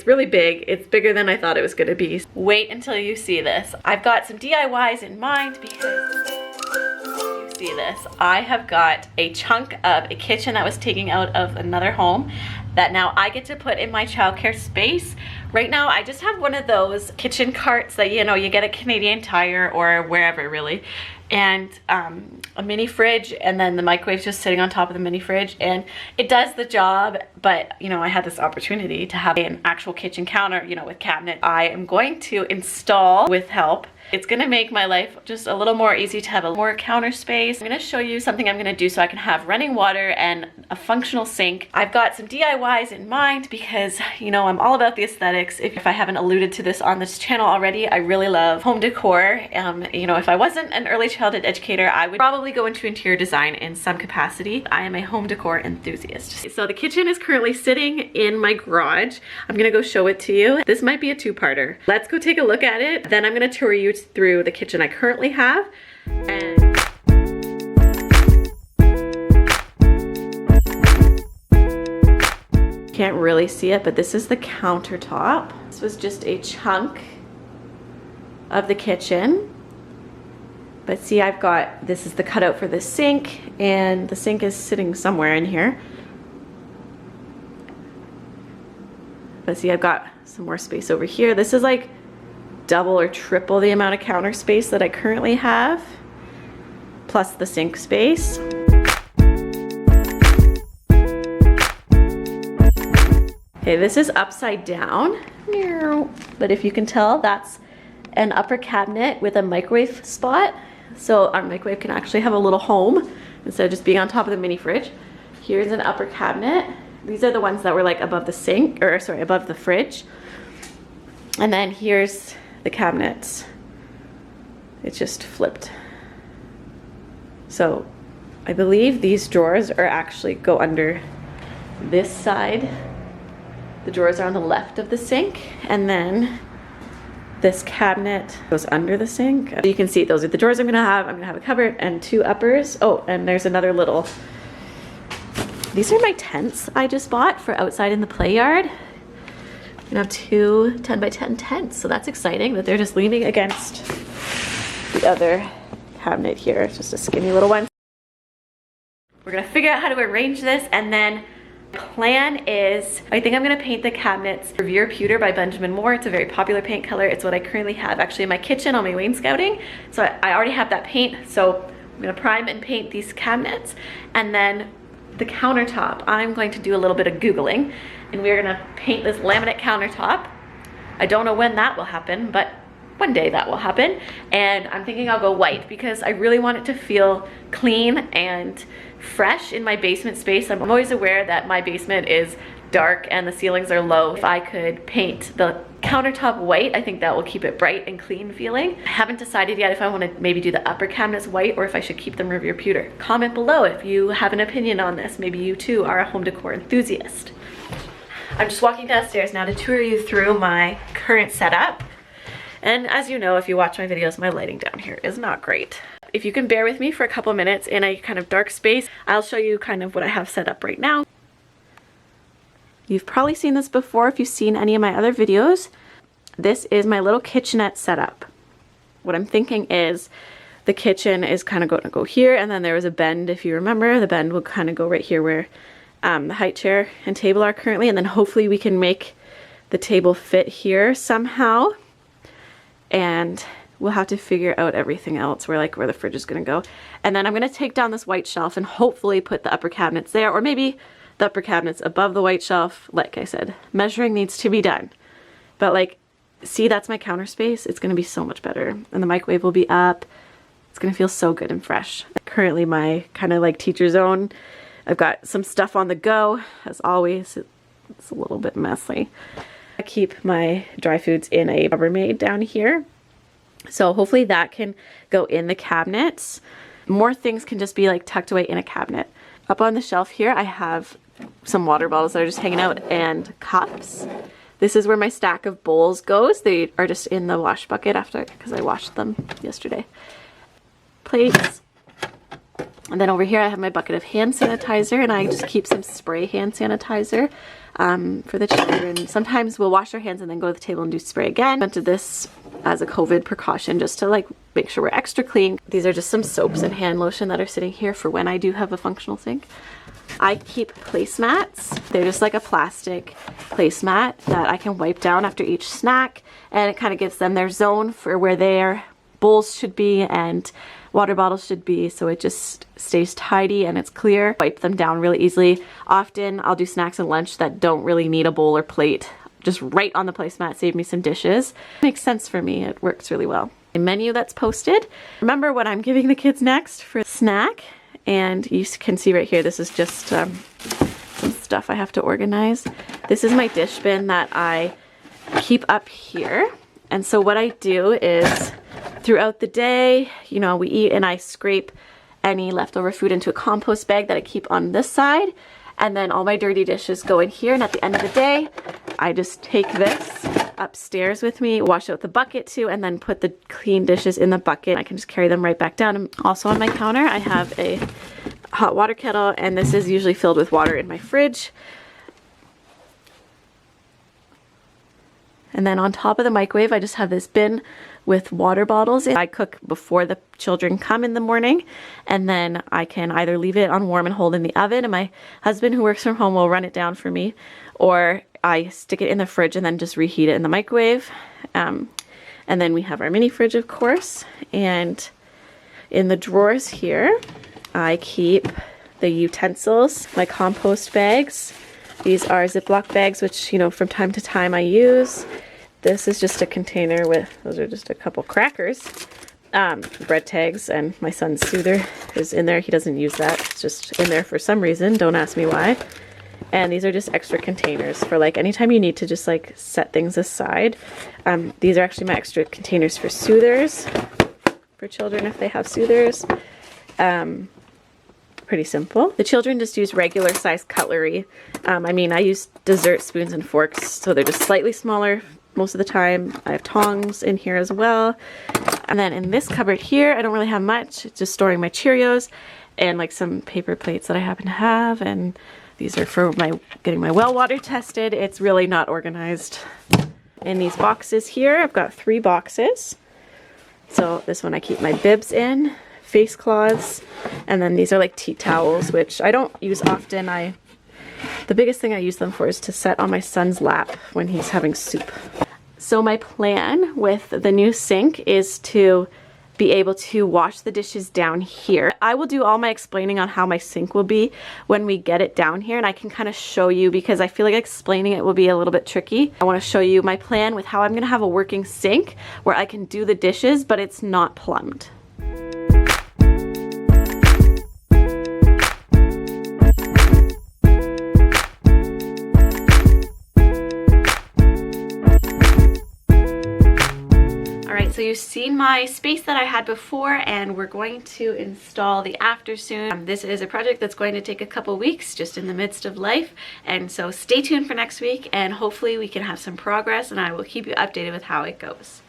really big. It's bigger than I thought it was gonna be. Wait until you see this. I've got some DIYs in mind because you see this. I have got a chunk of a kitchen that was taken out of another home that now I get to put in my childcare space. Right now, I just have one of those kitchen carts that, you know, you get at Canadian Tire or wherever really, and a mini fridge, and then the microwave's just sitting on top of the mini fridge, and it does the job. But you know, I had this opportunity to have an actual kitchen counter, you know, with cabinet. I am going to install with help. It's gonna make my life just a little more easy to have a more counter space. I'm gonna show you something I'm gonna do so I can have running water and a functional sink. I've got some DIYs in mind because, you know, I'm all about the aesthetics. If I haven't alluded to this on this channel already, I really love home decor. You know, if I wasn't an early childhood educator, I would probably go into interior design in some capacity. I am a home decor enthusiast. So the kitchen is currently sitting in my garage. I'm gonna go show it to you. This might be a two-parter. Let's go take a look at it. Then I'm gonna tour you through the kitchen I currently have. And can't really see it, but this is the countertop. This was just a chunk of the kitchen. But see, I've got, this is the cutout for the sink, and the sink is sitting somewhere in here. But see, I've got some more space over here. This is like double or triple the amount of counter space that I currently have, plus the sink space. Okay, this is upside down, but if you can tell, that's an upper cabinet with a microwave spot. So our microwave can actually have a little home instead of just being on top of the mini fridge. Here's an upper cabinet. These are the ones that were like above the sink, or sorry, above the fridge. And then here's the cabinets. It's just flipped. So I believe these drawers are actually go under this side. The drawers are on the left of the sink, and then this cabinet goes under the sink. You can see those are the drawers I'm gonna have. I'm gonna have a cupboard and two uppers. Oh, and there's another little, these are my tents I just bought for outside in the play yard. I'm gonna have two 10 by 10 tents, so that's exciting that they're just leaning against the other cabinet here. It's just a skinny little one. We're gonna figure out how to arrange this, and then plan is, I think I'm gonna paint the cabinets Revere Pewter by Benjamin Moore. It's a very popular paint color. It's what I currently have actually in my kitchen on my wainscoting. So I already have that paint. So I'm gonna prime and paint these cabinets, and then the countertop, I'm going to do a little bit of Googling, and we're gonna paint this laminate countertop. I don't know when that will happen, but one day that will happen. And I'm thinking I'll go white because I really want it to feel clean and fresh in my basement space. I'm always aware that my basement is dark and the ceilings are low. If I could paint the countertop white, I think that will keep it bright and clean feeling. I haven't decided yet if I want to maybe do the upper cabinets white or if I should keep them Revere Pewter. Comment below if you have an opinion on this. Maybe you too are a home decor enthusiast. I'm just walking downstairs now to tour you through my current setup. And as you know, if you watch my videos, my lighting down here is not great. If you can bear with me for a couple minutes in a kind of dark space, I'll show you kind of what I have set up right now. You've probably seen this before if you've seen any of my other videos. This is my little kitchenette setup. What I'm thinking is the kitchen is kind of going to go here, and then there was a bend, if you remember. The bend will kind of go right here where the high chair and table are currently, and then hopefully we can make the table fit here somehow. And we'll have to figure out everything else, where the fridge is going to go. And then I'm going to take down this white shelf and hopefully put the upper cabinets there, or maybe the upper cabinets above the white shelf. Like I said, measuring needs to be done. But like, see, that's my counter space. It's going to be so much better. And the microwave will be up. It's going to feel so good and fresh. Currently my kind of like teacher zone. I've got some stuff on the go. As always, it's a little bit messy. I keep my dry foods in a Rubbermaid down here. So hopefully that can go in the cabinets. More things can just be like tucked away in a cabinet. Up on the shelf here, I have some water bottles that are just hanging out and cups. This is where my stack of bowls goes. They are just in the wash bucket after, because I washed them yesterday. Plates. And then over here I have my bucket of hand sanitizer, and I just keep some spray hand sanitizer. for the children. Sometimes we'll wash our hands and then go to the table and do spray again. I did this as a COVID precaution just to like make sure we're extra clean. These are just some soaps and hand lotion that are sitting here for when I do have a functional sink. I keep placemats. They're just like a plastic placemat that I can wipe down after each snack, and it kind of gives them their zone for where their bowls should be and water bottles should be, so it just stays tidy and it's clear. Wipe them down really easily. Often I'll do snacks and lunch that don't really need a bowl or plate. Just right on the placemat, save me some dishes. Makes sense for me, it works really well. A menu that's posted. Remember what I'm giving the kids next for snack, and you can see right here, this is just some stuff I have to organize. This is my dish bin that I keep up here, and so what I do is throughout the day, you know, we eat and I scrape any leftover food into a compost bag that I keep on this side, and then all my dirty dishes go in here, and at the end of the day I just take this upstairs with me, wash out the bucket too, and then put the clean dishes in the bucket. I can just carry them right back down. And also on my counter I have a hot water kettle, and this is usually filled with water in my fridge. And then on top of the microwave I just have this bin with water bottles in. I cook before the children come in the morning, and then I can either leave it on warm and hold in the oven, and my husband who works from home will run it down for me, or I stick it in the fridge and then just reheat it in the microwave. And then we have our mini fridge, of course, and in the drawers here I keep the utensils, my compost bags. These are Ziploc bags, which, you know, from time to time I use. This is just a container with, those are just a couple crackers, bread tags, and my son's soother is in there. He doesn't use that. It's just in there for some reason. Don't ask me why. And these are just extra containers for like anytime you need to just like set things aside. These are actually my extra containers for soothers for children if they have soothers. Pretty simple. The children just use regular size cutlery. I mean, I use dessert spoons and forks, so they're just slightly smaller most of the time. I have tongs in here as well. And then in this cupboard here, I don't really have much. It's just storing my Cheerios and like some paper plates that I happen to have. And these are for my getting my well water tested. It's really not organized. In these boxes here, I've got 3 boxes. So this one I keep my bibs in, face cloths, and then these are like tea towels, which I don't use often. The biggest thing I use them for is to set on my son's lap when he's having soup. So my plan with the new sink is to be able to wash the dishes down here. I will do all my explaining on how my sink will be when we get it down here, and I can kind of show you because I feel like explaining it will be a little bit tricky. I want to show you my plan with how I'm going to have a working sink where I can do the dishes, but it's not plumbed. So you've seen my space that I had before, and we're going to install the after soon. This is a project that's going to take a couple weeks, just in the midst of life, and so stay tuned for next week, and hopefully we can have some progress, and I will keep you updated with how it goes.